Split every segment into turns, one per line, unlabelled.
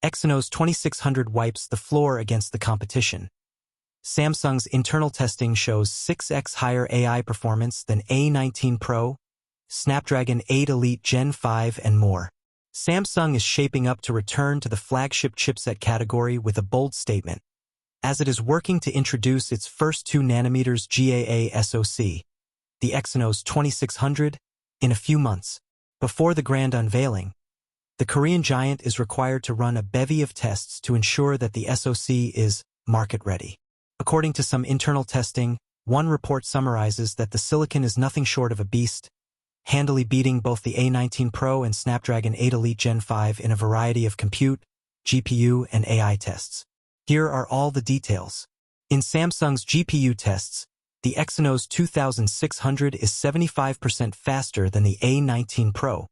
Exynos 2600 wipes the floor against the competition. Samsung's internal testing shows 6x higher AI performance than A19 Pro, Snapdragon 8 Elite Gen 5 and more. Samsung is shaping up to return to the flagship chipset category with a bold statement, as it is working to introduce its first 2nm GAA SoC, the Exynos 2600, in a few months. Before the grand unveiling, the Korean giant is required to run a bevy of tests to ensure that the SoC is market-ready. According to some internal testing, one report summarizes that the silicon is nothing short of a beast, handily beating both the A19 Pro and Snapdragon 8 Elite Gen 5 in a variety of compute, GPU, and AI tests. Here are all the details. In Samsung's GPU tests, the Exynos 2600 is 75% faster than the A19 Pro,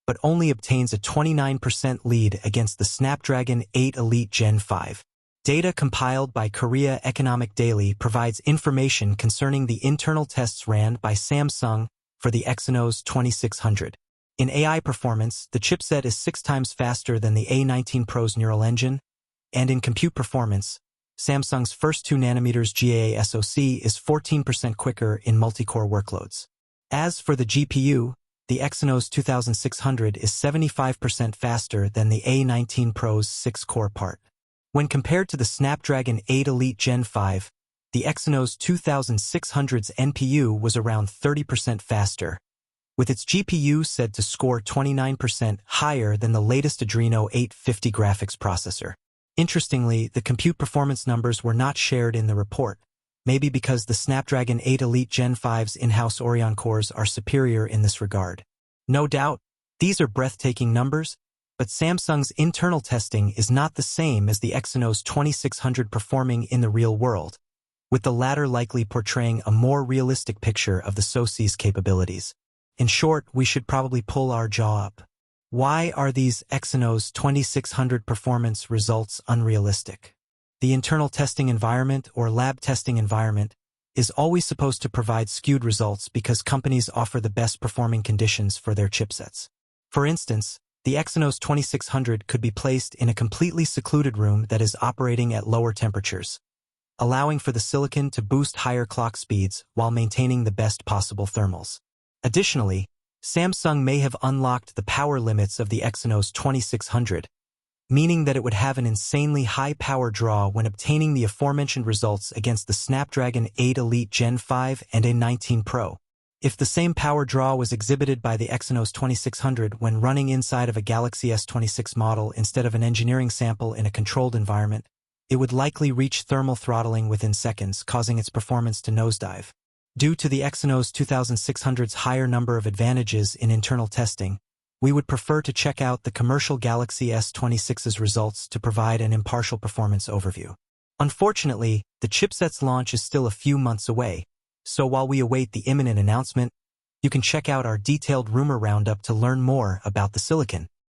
but only obtains a 29% lead against the Snapdragon 8 Elite Gen 5. Data compiled by Korea Economic Daily provides information concerning the internal tests ran by Samsung for the Exynos 2600. In AI performance, the chipset is 6 times faster than the A19 Pro's neural engine, and in compute performance, Samsung's first 2nm GAA SoC is 14% quicker in multi-core workloads. As for the GPU, the Exynos 2600 is 75% faster than the A19 Pro's 6-core part. When compared to the Snapdragon 8 Elite Gen 5, the Exynos 2600's NPU was around 30% faster, with its GPU said to score 29% higher than the latest Adreno 850 graphics processor. Interestingly, the compute performance numbers were not shared in the report, maybe because the Snapdragon 8 Elite Gen 5's in-house Oryon cores are superior in this regard. No doubt, these are breathtaking numbers, but Samsung's internal testing is not the same as the Exynos 2600 performing in the real world, with the latter likely portraying a more realistic picture of the SoC's capabilities. In short, we should probably pull our jaw up. Why are these Exynos 2600 performance results unrealistic? The internal testing environment or lab testing environment is always supposed to provide skewed results because companies offer the best performing conditions for their chipsets. For instance, the Exynos 2600 could be placed in a completely secluded room that is operating at lower temperatures, allowing for the silicon to boost higher clock speeds while maintaining the best possible thermals. Additionally, Samsung may have unlocked the power limits of the Exynos 2600, meaning that it would have an insanely high power draw when obtaining the aforementioned results against the Snapdragon 8 Elite Gen 5 and A19 Pro. If the same power draw was exhibited by the Exynos 2600 when running inside of a Galaxy S26 model instead of an engineering sample in a controlled environment, it would likely reach thermal throttling within seconds, causing its performance to nosedive. Due to the Exynos 2600's higher number of advantages in internal testing, we would prefer to check out the commercial Galaxy S26's results to provide an impartial performance overview. Unfortunately, the chipset's launch is still a few months away, so while we await the imminent announcement, you can check out our detailed rumor roundup to learn more about the silicon.